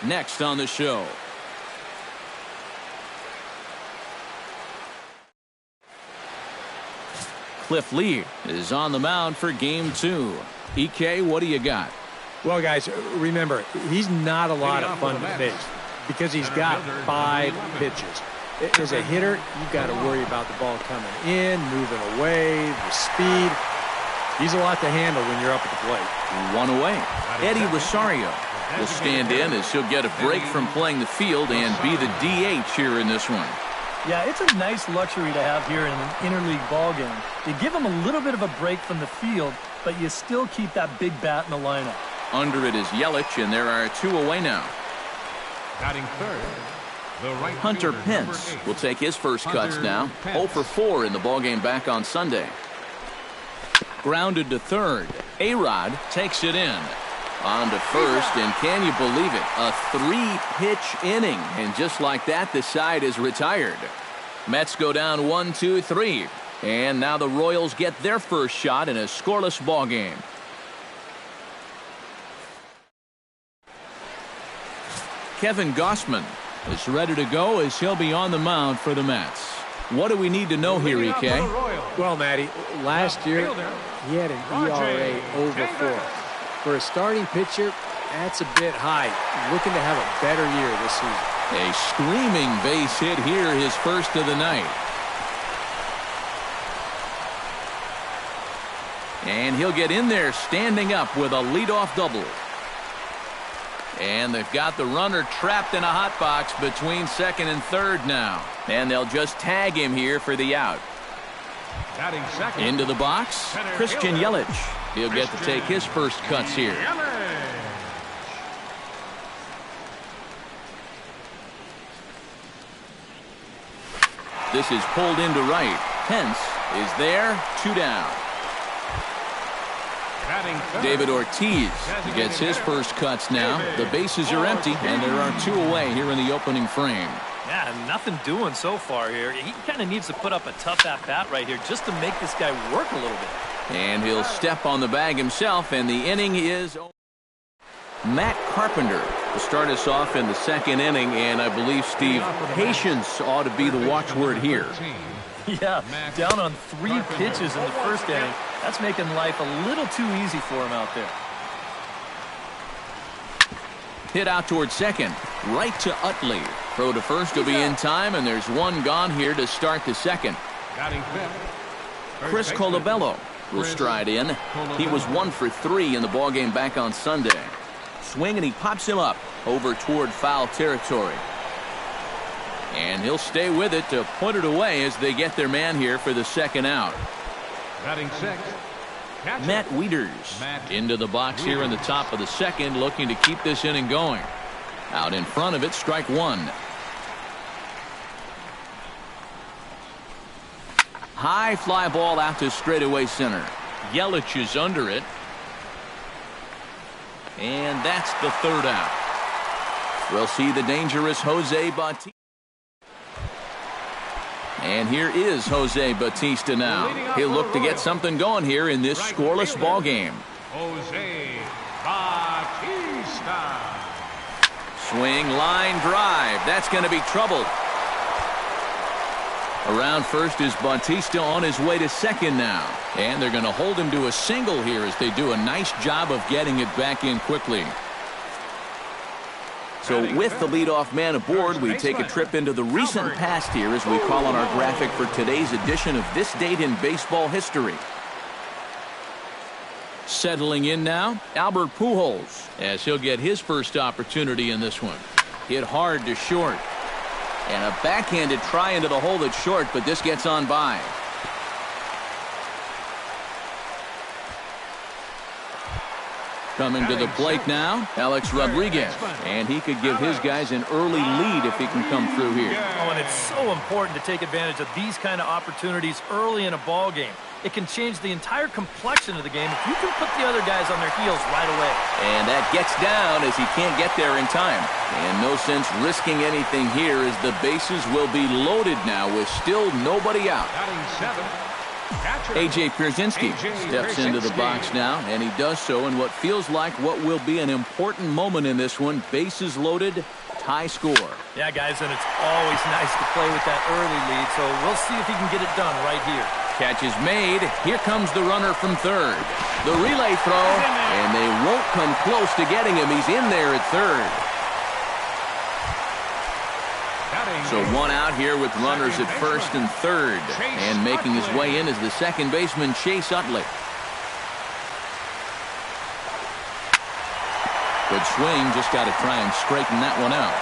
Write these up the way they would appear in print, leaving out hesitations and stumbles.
next on the show. Cliff Lee is on the mound for game 2. EK, what do you got? Well, guys, remember, he's not a lot of fun to face because he's got 5 pitches. As a hitter, you've got to worry about the ball coming in, moving away, the speed. He's a lot to handle when you're up at the plate. One away. Eddie Rosario will stand in as he'll get a break from playing the field and be the DH here in this one. Yeah, it's a nice luxury to have here in an interleague ball game. You give him a little bit of a break from the field, but you still keep that big bat in the lineup. Under it is Yelich, and there are 2 away now. Batting third, the right Hunter fielder, Pence 8. will take his first cuts Hunter now. Pence. 0 for 4 in the ballgame back on Sunday. Grounded to third. A-Rod takes it in. On to first, and can you believe it? A 3-pitch inning, and just like that, the side is retired. Mets go down 1-2-3, and now the Royals get their first shot in a scoreless ball game. Kevin Gossman is ready to go as he'll be on the mound for the Mets. What do we need to know here, EK? Well, Matty, last year he had an ERA over 4. For a starting pitcher, that's a bit high. Looking to have a better year this season. A screaming base hit here, his first of the night. And he'll get in there standing up with a leadoff double. And they've got the runner trapped in a hot box between second and third now. And they'll just tag him here for the out. Batting second. Into the box, Christian Yelich. He'll get to take his first cuts here. This is pulled into right. Pence is there, 2 down. David Ortiz gets his first cuts now. The bases are empty, and there are 2 away here in the opening frame. Yeah, nothing doing so far here. He kind of needs to put up a tough at-bat right here just to make this guy work a little bit. And he'll step on the bag himself, and the inning is over. Matt Carpenter will start us off in the second inning, and I believe, Steve, patience ought to be the watchword here. Yeah, down on 3 pitches in the first inning. That's making life a little too easy for him out there. Hit out towards second, right to Utley. Throw to first will be in time, and there's 1 gone here to start the second. Chris Colabello will stride in. He was 1 for 3 in the ballgame back on Sunday. Swing, and he pops him up over toward foul territory. And he'll stay with it to put it away as they get their man here for the second out. Batting sixth, Matt Wieters into the box here in the top of the second, looking to keep this inning going. Out in front of it, strike 1. High fly ball out to straightaway center. Yelich is under it. And that's the third out. We'll see the dangerous Jose Bautista. And here is Jose Bautista now. He'll look to get something going here in this scoreless ball game. Jose Bautista. Swing, line, drive. That's going to be trouble. Around first is Bautista on his way to second now. And they're going to hold him to a single here as they do a nice job of getting it back in quickly. So with the leadoff man aboard, we take a trip into the recent past here as we call on our graphic for today's edition of This Date in Baseball History. Settling in now, Albert Pujols, as he'll get his first opportunity in this one. Hit hard to short. And a backhanded try into the hole that's short, but this gets on by. Coming to the plate now, Alex Rodriguez. And he could give his guys an early lead if he can come through here. Oh, and it's so important to take advantage of these kind of opportunities early in a ball game. It can change the entire complexion of the game if you can put the other guys on their heels right away. And that gets down as he can't get there in time. And no sense risking anything here as the bases will be loaded now with still nobody out. Batting seventh, A.J. Pierzynski steps into the box now, and he does so in what feels like what will be an important moment in this one. Bases loaded, tie score. Yeah, guys, and it's always nice to play with that early lead, so we'll see if he can get it done right here. Catch is made. Here comes the runner from third. The relay throw, and they won't come close to getting him. He's in there at third. So one out here with runners at first and third. And making his way in is the second baseman, Chase Utley. Good swing, just got to try and straighten that one out.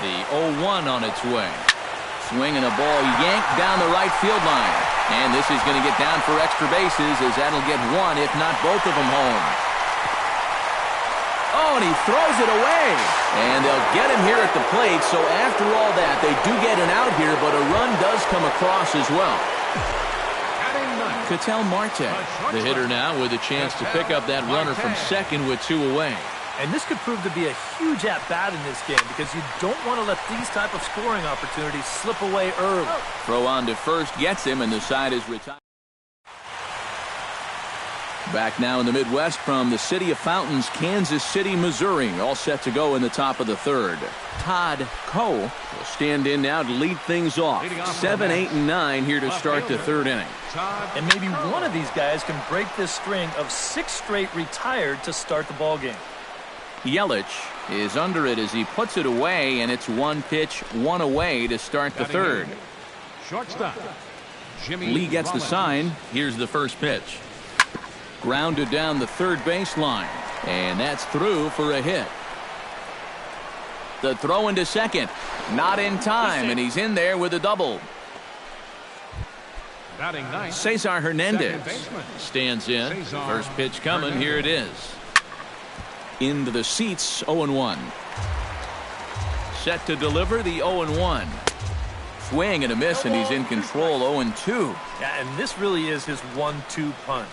The 0-1 on its way. Swinging a ball yanked down the right field line. And this is going to get down for extra bases as that'll get one, if not both of them home. Oh, and he throws it away. And they'll get him here at the plate. So after all that, they do get an out here, but a run does come across as well. Ketel Marte, the hitter now with a chance to pick up that runner from second with two away. And this could prove to be a huge at-bat in this game because you don't want to let these type of scoring opportunities slip away early. Throw on to first gets him, and the side is retired. Back now in the Midwest from the city of Fountains, Kansas City, Missouri. All set to go in the top of the third. Todd Coe will stand in now to lead things off. 7, 8, and 9 here to start the third inning. And maybe one of these guys can break this string of 6 straight retired to start the ball game. Yelich is under it as he puts it away, and it's one pitch, one away to start the third. Shortstop. Lee gets the sign. Here's the first pitch. Grounded down the third baseline, and that's through for a hit. The throw into second, not in time, and he's in there with a double. Cesar Hernandez stands in. First pitch coming. Here it is. Into the seats, 0-1. Set to deliver the 0-1. Swing and a miss, and he's in control, 0-2. Yeah, and this really is his 1-2 punch.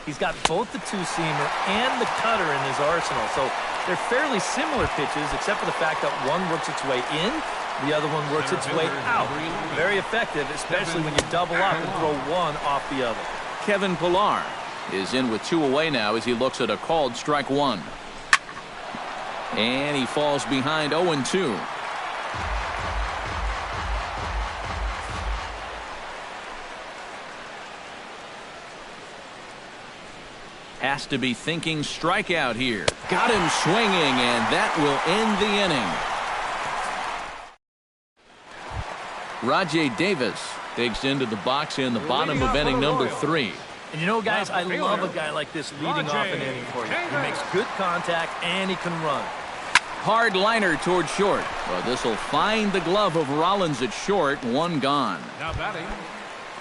He's got both the two-seamer and the cutter in his arsenal, so they're fairly similar pitches, except for the fact that one works its way in, the other one works its way out. Very effective, especially when you double up and throw one off the other. Kevin Pillar is in with two away now as he looks at a called strike one. And he falls behind 0-2. Has to be thinking strikeout here. Got him swinging, and that will end the inning. Rajay Davis digs into the box in the bottom of inning number 3. And you know, guys, I love a guy like this leading off an inning for you. He makes good contact, and he can run. Hard liner toward short. But this will find the glove of Rollins at short. One gone. Now batting,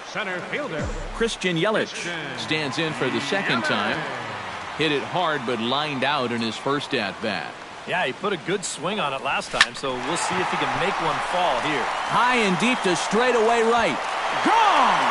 center fielder Christian Yelich stands in for the second time. Hit it hard, but lined out in his first at-bat. Yeah, he put a good swing on it last time, so we'll see if he can make one fall here. High and deep to straightaway right. Gone!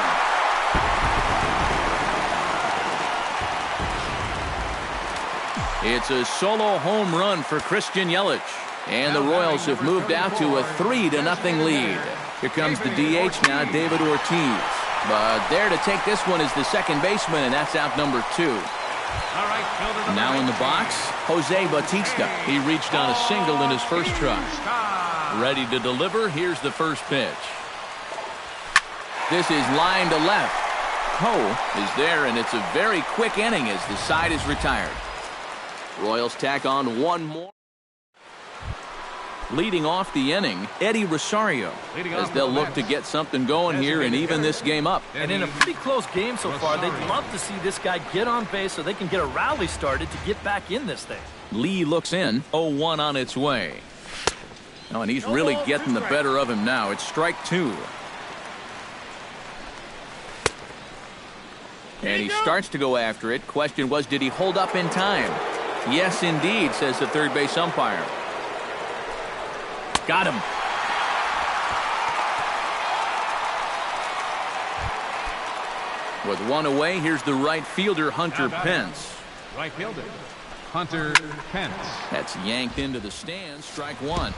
It's a solo home run for Christian Yelich. And the Royals have moved out to a 3-0 lead. Here comes the DH now, David Ortiz. But there to take this one is the second baseman, and that's out number 2. Now in the box, Jose Bautista. He reached on a single in his first try. Ready to deliver. Here's the first pitch. This is line to left. Coe is there, and it's a very quick inning as the side is retired. Royals tack on one more. Leading off the inning, Eddie Rosario, as they'll look to get something going here and even this game up. And in a pretty close game so far, they'd love to see this guy get on base so they can get a rally started to get back in this thing. Lee looks in, 0-1 on its way. Oh, and he's really getting the better of him now. It's strike 2. And he starts to go after it. Question was, did he hold up in time? Yes, indeed, says the third base umpire. Got him. With one away, here's the right fielder, Hunter Pence. Right fielder, Hunter Pence. That's yanked into the stands. Strike one.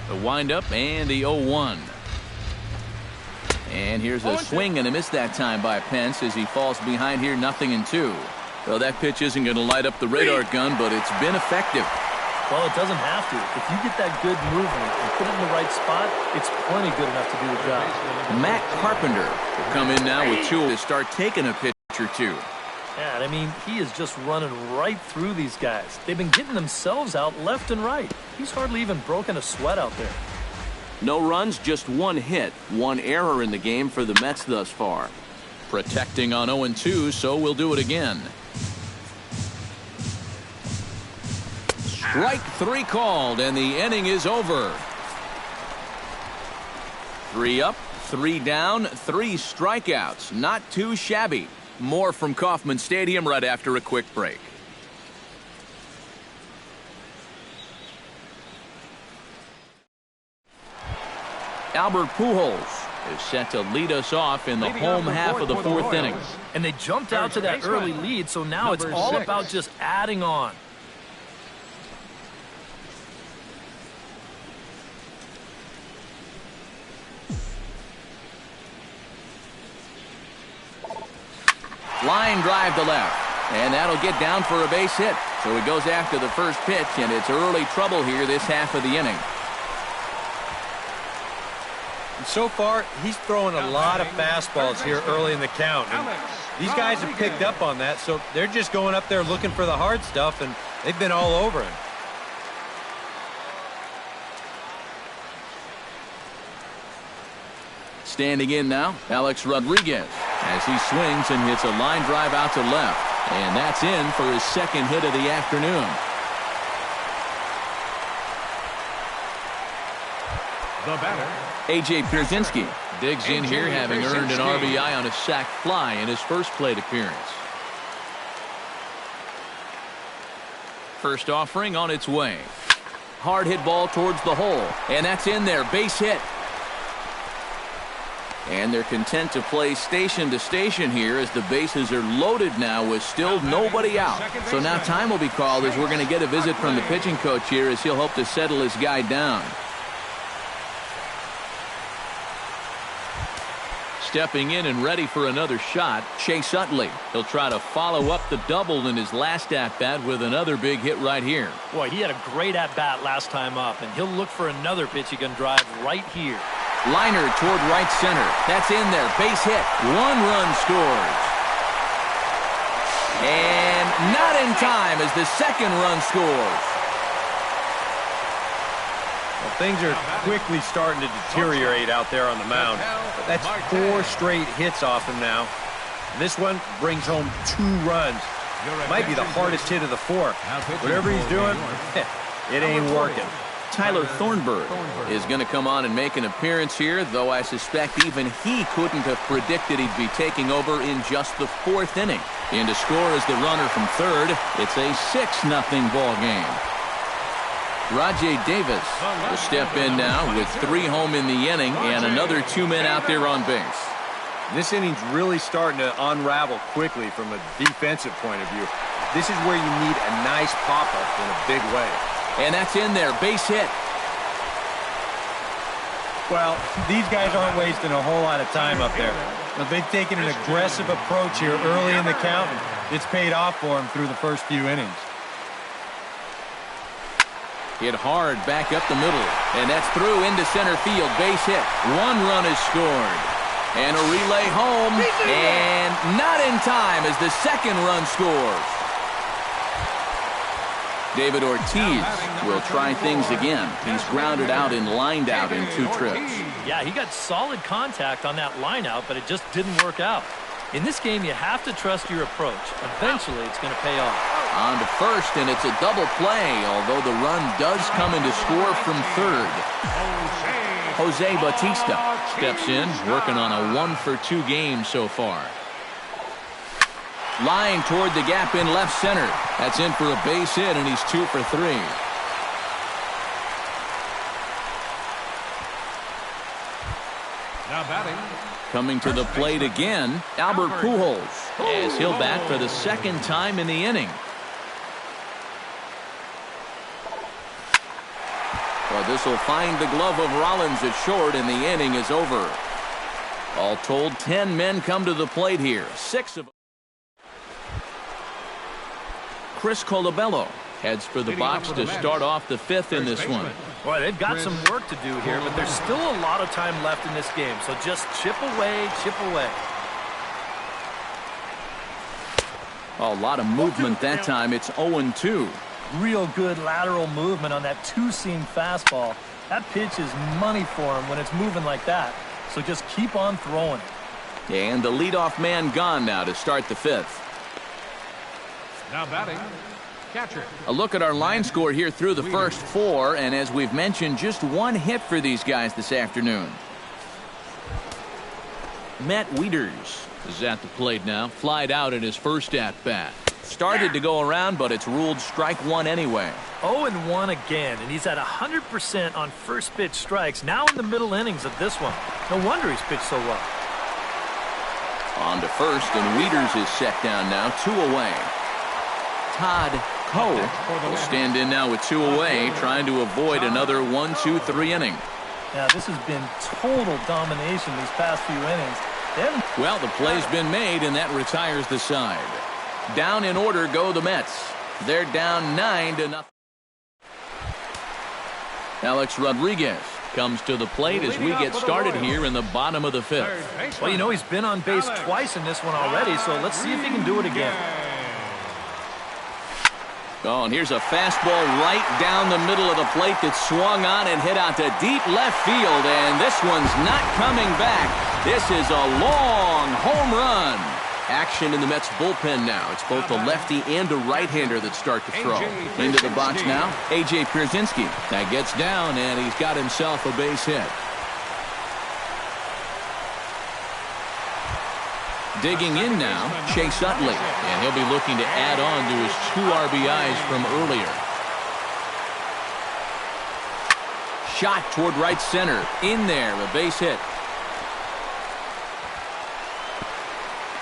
The windup and the 0-1. And here's a swing and a miss that time by Pence as he falls behind here 0-2. Well, that pitch isn't going to light up the radar gun, but it's been effective. Well, it doesn't have to. If you get that good movement and put it in the right spot, it's plenty good enough to do the job. Matt Carpenter will come in now with two to start taking a pitch or two. Yeah, I mean, he is just running right through these guys. They've been getting themselves out left and right. He's hardly even broken a sweat out there. No runs, just one hit. One error in the game for the Mets thus far. Protecting on 0-2, so we'll do it again. Strike three called, and the inning is over. 3 up, 3 down, 3 strikeouts. Not too shabby. More from Kauffman Stadium right after a quick break. Albert Pujols is set to lead us off in the home half of the 4th inning. And they jumped out to that early lead, so now it's all about just adding on. Line drive to left, and that'll get down for a base hit. So he goes after the first pitch, and it's early trouble here this half of the inning. And so far, he's throwing a lot of fastballs here early in the count. And these guys have picked up on that, so they're just going up there looking for the hard stuff, and they've been all over him. Standing in now, Alex Rodriguez, as he swings and hits a line drive out to left. And that's in for his second hit of the afternoon. The batter, A.J. Pierzynski digs in here, having earned an RBI on a sac fly in his first plate appearance. First offering on its way. Hard hit ball towards the hole, and that's in there. Base hit. And they're content to play station to station here as the bases are loaded now with still nobody out. So now time will be called as we're going to get a visit from the pitching coach here as he'll hope to settle his guy down. Stepping in and ready for another shot, Chase Utley. He'll try to follow up the double in his last at-bat with another big hit right here. Boy, he had a great at-bat last time up, and he'll look for another pitch he can drive right here. Liner toward right center. That's in there. Base hit. 1 run scores. And not in time as the second run scores. Well, things are quickly starting to deteriorate out there on the mound. That's 4 straight hits off him now. And this one brings home 2 runs. Might be the hardest hit of the 4. Whatever he's doing, it ain't working. Tyler Thornburg is going to come on and make an appearance here, though I suspect even he couldn't have predicted he'd be taking over in just the 4th inning. In to score is the runner from third. It's a 6-0 ball game. Rajay Davis will step in now with 3 home in the inning and another 2 men out there on base. This inning's really starting to unravel quickly from a defensive point of view. This is where you need a nice pop-up in a big way. And that's in there. Base hit. Well, these guys aren't wasting a whole lot of time up there. But they've taken an aggressive approach here early in the count. It's paid off for them through the first few innings. Hit hard back up the middle. And that's through into center field. Base hit. 1 run is scored. And a relay home. And not in time as the second run scores. David Ortiz will try things again. He's grounded out and lined out in 2 trips. Yeah, he got solid contact on that line out, but it just didn't work out. In this game, you have to trust your approach. Eventually, it's going to pay off. On to first, and it's a double play, although the run does come in to score from third. Jose Bautista steps in, working on a 1-for-2 game so far. Line toward the gap in left center. That's in for a base hit, and he's 2 for 3. now batting. Coming to the plate again, Albert Pujols, as he'll bat for the 2nd time in the inning. Well, this will find the glove of Rollins at short, and the inning is over. All told, 10 men come to the plate here. 6 of them. Chris Colabello heads for the box to start off the 5th in this one. Boy, they've got some work to do here, but there's still a lot of time left in this game. So just chip away, chip away. A lot of movement that time. It's 0-2. Real good lateral movement on that two-seam fastball. That pitch is money for him when it's moving like that. So just keep on throwing it. And the leadoff man gone now to start the 5th. Now batting, catcher. A look at our line score here through the first 4, and as we've mentioned, just 1 hit for these guys this afternoon. Matt Wieters is at the plate now, flied out in his first at-bat. Started to go around, but it's ruled strike 1 anyway. 0-1 again, and he's at 100% on first pitch strikes, now in the middle innings of this one. No wonder he's pitched so well. On to first, and Wieters is set down now, 2 away. Todd Coe will stand in now with 2 away, trying to avoid another 1-2-3 inning. Yeah, this has been total domination these past few innings. Well, the play's been made, and that retires the side. Down in order go the Mets. They're down 9-0. Alex Rodriguez comes to the plate as we get started here in the bottom of the 5th. Well, you know, he's been on base twice in this one already, so let's see if he can do it again. Oh, and here's a fastball right down the middle of the plate that swung on and hit out to deep left field, and this one's not coming back. This is a long home run. Action in the Mets bullpen now. It's both a lefty and a right-hander that start to throw. Into the box now, A.J. Pierzynski. That gets down, and he's got himself a base hit. Digging in now, Chase Utley, and he'll be looking to add on to his 2 RBIs from earlier. Shot toward right center. In there, a base hit.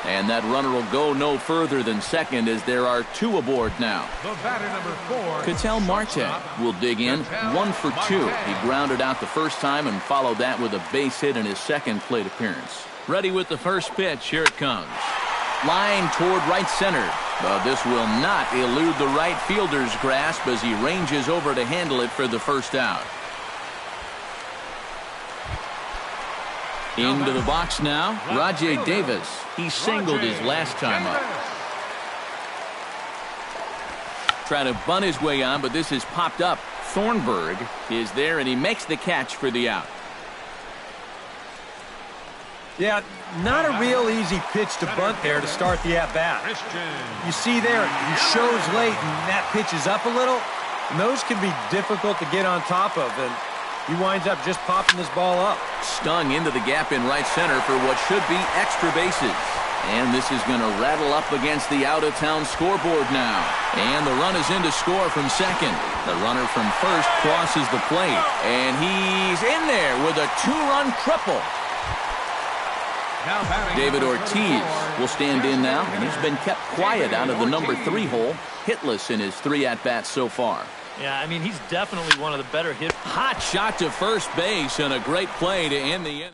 And that runner will go no further than second as there are 2 aboard now. The batter, number 4. Ketel Marte will dig in, 1 for 2. He grounded out the first time and followed that with a base hit in his second plate appearance. Ready with the first pitch. Here it comes. Line toward right center. But this will not elude the right fielder's grasp as he ranges over to handle it for the first out. Into the box now, Rajai Davis. He singled his last time up. Trying to bunt his way on, but this has popped up. Thornburg is there, and he makes the catch for the out. Yeah, not a real easy pitch to bunt there to start the at-bat. You see there, he shows late, and that pitch is up a little. And those can be difficult to get on top of, and he winds up just popping this ball up. Stung into the gap in right center for what should be extra bases. And this is going to rattle up against the out-of-town scoreboard now. And the run is in to score from second. The runner from first crosses the plate. And he's in there with a 2-run triple. David Ortiz will stand in now, and he's been kept quiet out of the number 3 hole, hitless in his 3 at-bats so far. Yeah, I mean, he's definitely one of the better hits. Hot shot to first base and a great play to end the inning.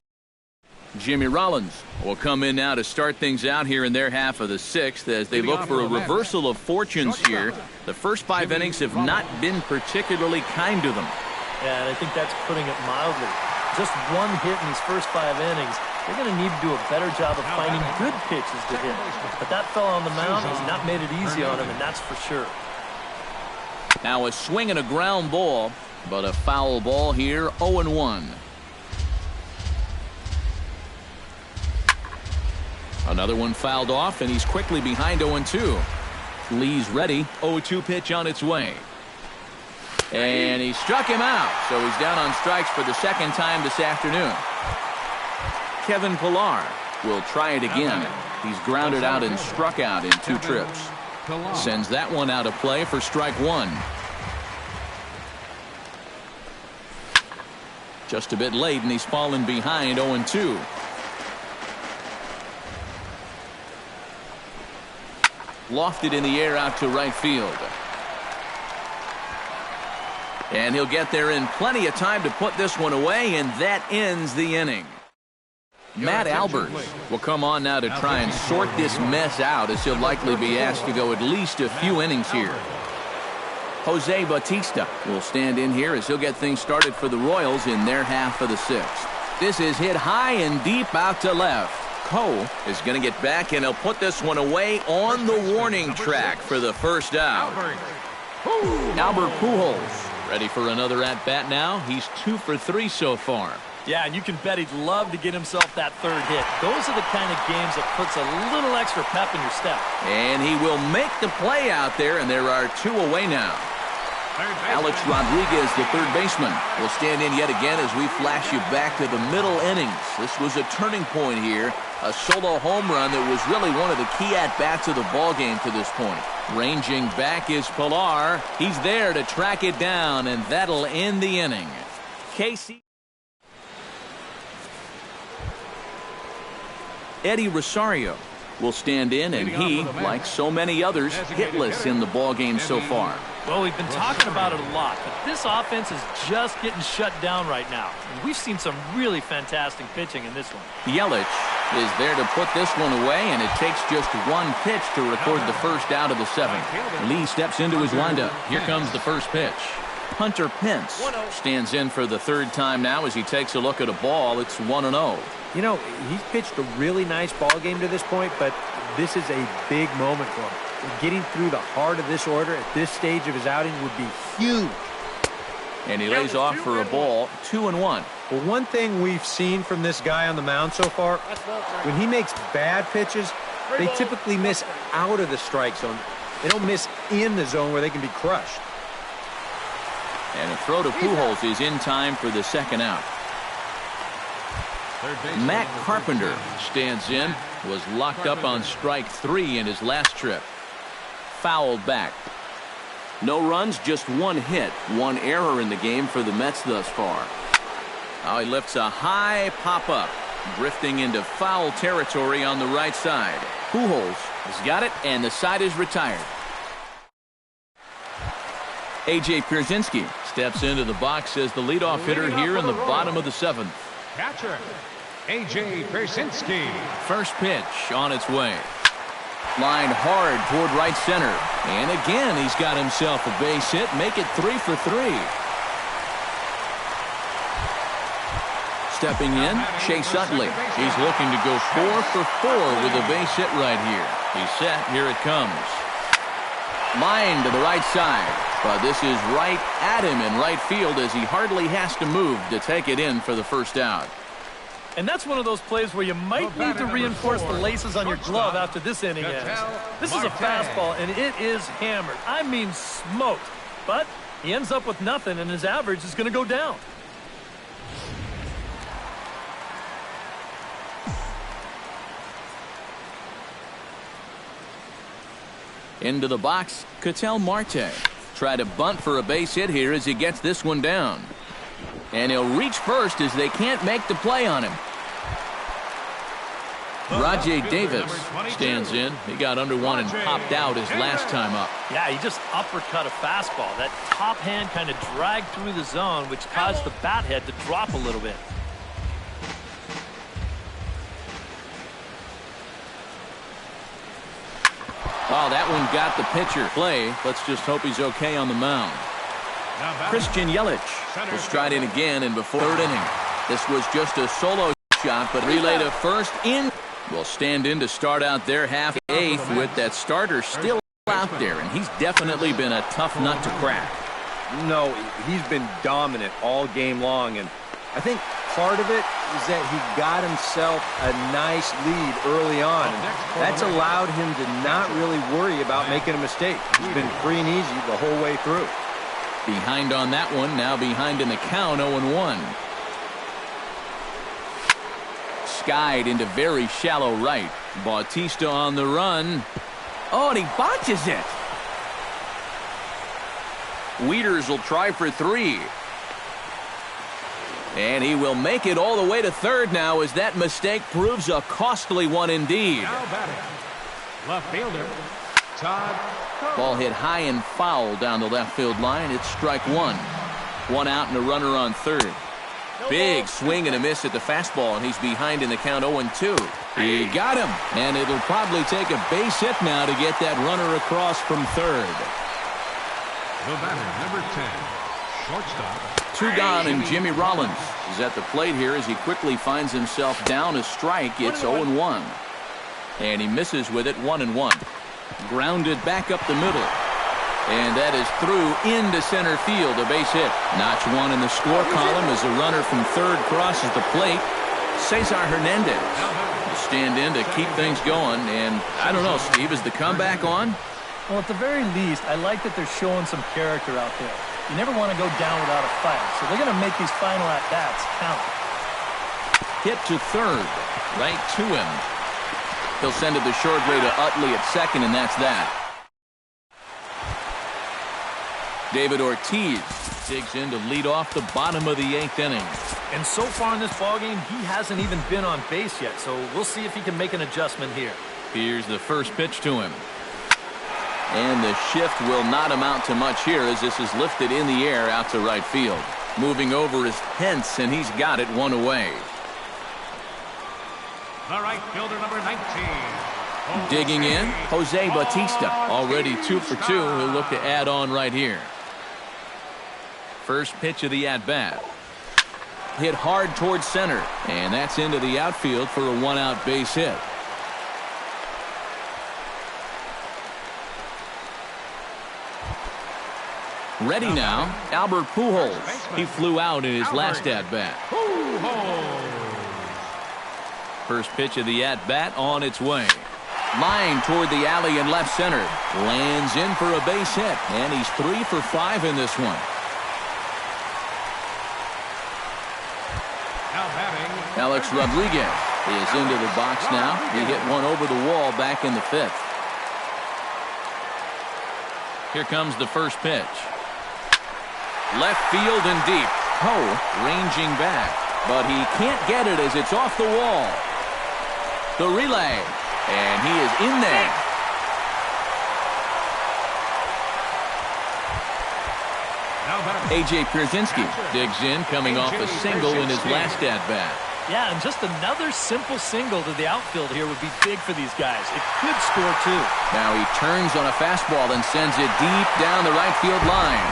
Jimmy Rollins will come in now to start things out here in their half of the 6th as they look for a reversal of fortunes here. The first 5 innings have not been particularly kind to them. Yeah, and I think that's putting it mildly. Just 1 hit in these first 5 innings. They're going to need to do a better job of finding good pitches to hit. But that fella on the mound has not made it easy on him, and that's for sure. Now a swing and a ground ball, but a foul ball here, 0-1. Another one fouled off, and he's quickly behind 0-2. Lee's ready, 0-2 pitch on its way. And he struck him out, so he's down on strikes for the second time this afternoon. Kevin Pillar will try it again. He's grounded out and struck out in 2 trips. Sends that one out of play for strike 1. Just a bit late, and he's fallen behind 0-2. Lofted in the air out to right field. And he'll get there in plenty of time to put this one away, and that ends the inning. Matt Albers will come on now to try and sort this mess out, as he'll likely be asked to go at least a few innings here. Jose Bautista will stand in here as he'll get things started for the Royals in their half of the sixth. This is hit high and deep out to left. Cole is going to get back, and he'll put this one away on the warning track for the first out. Albert Pujols ready for another at-bat now. He's 2 for 3 so far. Yeah, and you can bet he'd love to get himself that third hit. Those are the kind of games that puts a little extra pep in your step. And he will make the play out there, and there are 2 away now. Alex Rodriguez, the third baseman, will stand in yet again as we flash you back to the middle innings. This was a turning point here, a solo home run that was really one of the key at-bats of the ballgame to this point. Ranging back is Pilar. He's there to track it down, and that'll end the inning. Casey. Eddie Rosario will stand in, and he, like so many others, hitless in the ballgame so far. Well, we've been talking about it a lot, but this offense is just getting shut down right now. And we've seen some really fantastic pitching in this one. Yelich is there to put this one away, and it takes just 1 pitch to record the first out of the 7th. Lee steps into his windup. Here comes the first pitch. Hunter Pence stands in for the 3rd time now as he takes a look at a ball. It's 1-0. You know, he's pitched a really nice ball game to this point, but this is a big moment for him. Getting through the heart of this order at this stage of his outing would be huge. And he lays off for a ball, 2-1. Well, one thing we've seen from this guy on the mound so far, when he makes bad pitches, they typically miss out of the strike zone. They don't miss in the zone where they can be crushed. And a throw to Pujols is in time for the 2nd out. Matt Carpenter stands in, was locked up on strike 3 in his last trip. Fouled back. No runs, just 1 hit. 1 error in the game for the Mets thus far. Now he lifts a high pop-up, drifting into foul territory on the right side. Pujols has got it, and the side is retired. A.J. Pierzynski steps into the box as the leadoff hitter here in the bottom of the 7th. Catcher, A.J. Pierzynski. First pitch on its way. Lined hard toward right center. And again, he's got himself a base hit. Make it 3 for 3. Stepping in, Chase Utley. He's looking to go 4 for 4 with a base hit right here. He's set. Here it comes. Line to the right side. But this is right at him in right field as he hardly has to move to take it in for the first out. And that's one of those plays where you might need to reinforce the laces on your glove after this inning ends. This is a fastball, and it is hammered. I mean smoked. But he ends up with nothing, and his average is going to go down. Into the box, Ketel Marte. Try to bunt for a base hit here as he gets this one down. And he'll reach first as they can't make the play on him. Rajay Davis stands in. He got under one and popped out his last time up. Yeah, he just uppercut a fastball. That top hand kind of dragged through the zone, which caused the bat head to drop a little bit. Oh, that one got the pitcher play. Let's just hope he's okay on the mound. Christian Yelich will stride in again in before 3rd inning. This was just a solo shot, but relay to first in. Will stand in to start out their half 8th with that starter still out there, and he's definitely been a tough nut to crack. No, he's been dominant all game long, and I think part of it is that he got himself a nice lead early on. That's allowed him to not really worry about making a mistake. He's been free and easy the whole way through. Behind on that one, now behind in the count, 0-1. Skied into very shallow right. Bautista on the run. Oh, and he botches it. Wieters will try for 3. And he will make it all the way to 3rd now as that mistake proves a costly one indeed. Now batting, left fielder, Todd. Ball hit high and foul down the left field line. It's strike 1. One out and a runner on third. Big swing and a miss at the fastball, and he's behind in the count 0-2. He got him, and it'll probably take a base hit now to get that runner across from third. The batter, number 10, shortstop. Two gone, and Jimmy Rollins is at the plate here as he quickly finds himself down a strike. It's 0-1. And he misses with it, 1-1. Grounded back up the middle. And that is through into center field, a base hit. Notch one in the score column as a runner from third crosses the plate. Cesar Hernandez will stand in to keep things going. And I don't know, Steve, is the comeback on? Well, at the very least, I like that they're showing some character out there. You never want to go down without a fight, so they're going to make these final at-bats count. Hit to third, right to him. He'll send it to short way to Utley at second, and that's that. David Ortiz digs in to lead off the bottom of the 8th inning. And so far in this ballgame, he hasn't even been on base yet, so we'll see if he can make an adjustment here. Here's the first pitch to him. And the shift will not amount to much here as this is lifted in the air out to right field. Moving over is Pence, and he's got it one away. The right fielder, number 19. Digging in, Jose Bautista, already 2 for 2. He'll look to add on right here. First pitch of the at-bat. Hit hard towards center, and that's into the outfield for a 1-out base hit. Ready now, Albert Pujols. He flew out in his last at-bat. First pitch of the at-bat on its way. Line toward the alley in left center. Lands in for a base hit, and he's 3 for 5 in this one. Alex Rodriguez is into the box now. He hit one over the wall back in the 5th. Here comes the first pitch. Left field and deep. Poe ranging back, but he can't get it as it's off the wall. The relay, and he is in there. A.J. Pierzynski digs in, coming off a single in his last at-bat. Yeah, and just another simple single to the outfield here would be big for these guys. It could score, too. Now he turns on a fastball and sends it deep down the right field line.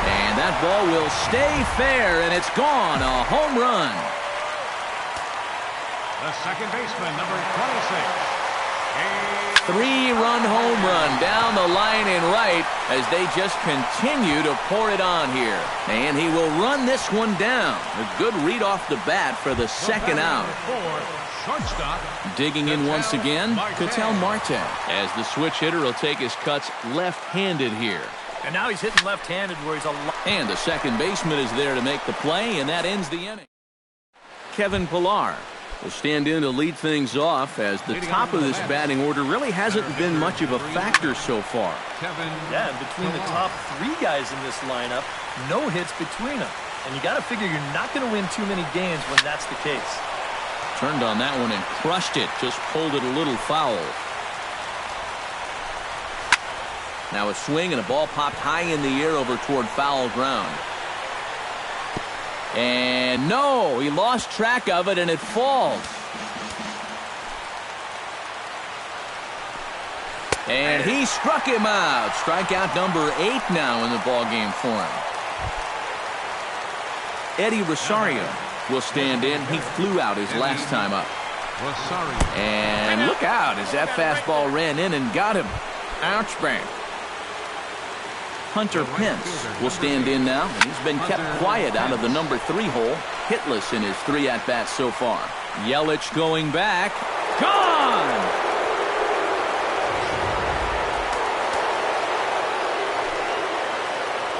And that ball will stay fair, and it's gone. A home run. The second baseman, number 26. 3-run home run down the line in right as they just continue to pour it on here. And he will run this one down. A good read off the bat for the second out. Digging in once again, Ketel Marte, as the switch hitter will take his cuts left-handed here. And now he's hitting left-handed where he's a lot. And the second baseman is there to make the play, and that ends the inning. Kevin Pillar will stand in to lead things off as the top of this batting order really hasn't been much of a factor so far. Yeah, and between the top 3 guys in this lineup, no hits between them. And you got to figure you're not going to win too many games when that's the case. Turned on that one and crushed it, just pulled it a little foul. Now a swing and a ball popped high in the air over toward foul ground. And no, he lost track of it and it falls. And he struck him out. Strikeout number 8 now in the ballgame for him. Eddie Rosario will stand in. He flew out his last time up. And look out as that fastball ran in and got him. Ouch bang. Hunter Pence will stand in now. He's been kept quiet out of the number 3 hole. Hitless in his 3 at-bats so far. Yelich going back. Gone!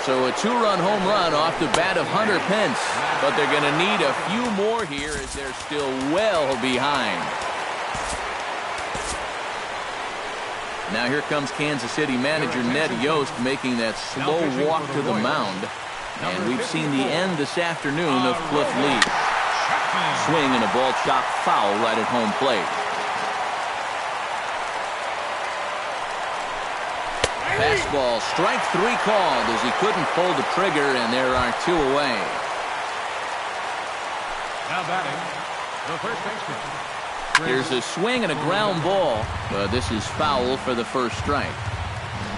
So a 2-run home run off the bat of Hunter Pence. But they're going to need a few more here as they're still well behind. Now here comes Kansas City manager Ned Yost making that slow walk to the mound. And we've seen the end this afternoon of Cliff Lee. Swing and a ball chopped foul right at home plate. Fastball, strike 3 called as he couldn't pull the trigger, and there are 2 away. Now batting, the first baseman. Here's a swing and a ground ball, but this is foul for the first strike.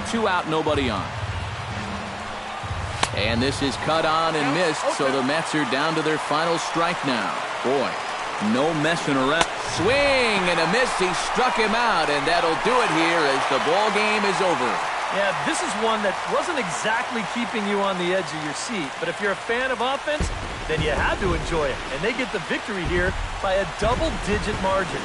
2 out, nobody on. And this is cut on and missed, so the Mets are down to their final strike now. Boy, no messing around. Swing and a miss. He struck him out, and that'll do it here as the ball game is over. Yeah, this is one that wasn't exactly keeping you on the edge of your seat. But if you're a fan of offense, then you had to enjoy it. And they get the victory here by a double-digit margin.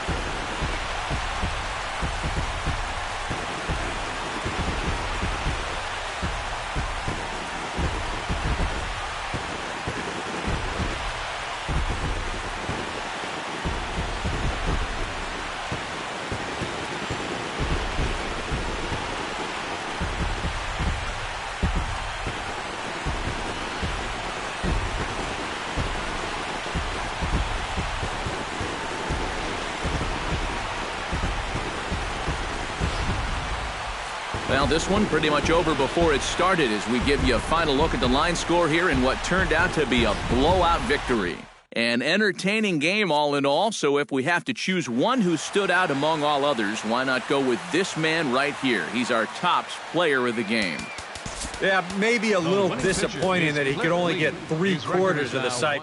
Well, this one pretty much over before it started as we give you a final look at the line score here in what turned out to be a blowout victory. An entertaining game all in all, so if we have to choose one who stood out among all others, why not go with this man right here? He's our top player of the game. Yeah, maybe a little disappointing that he could only get 3/4 of the site.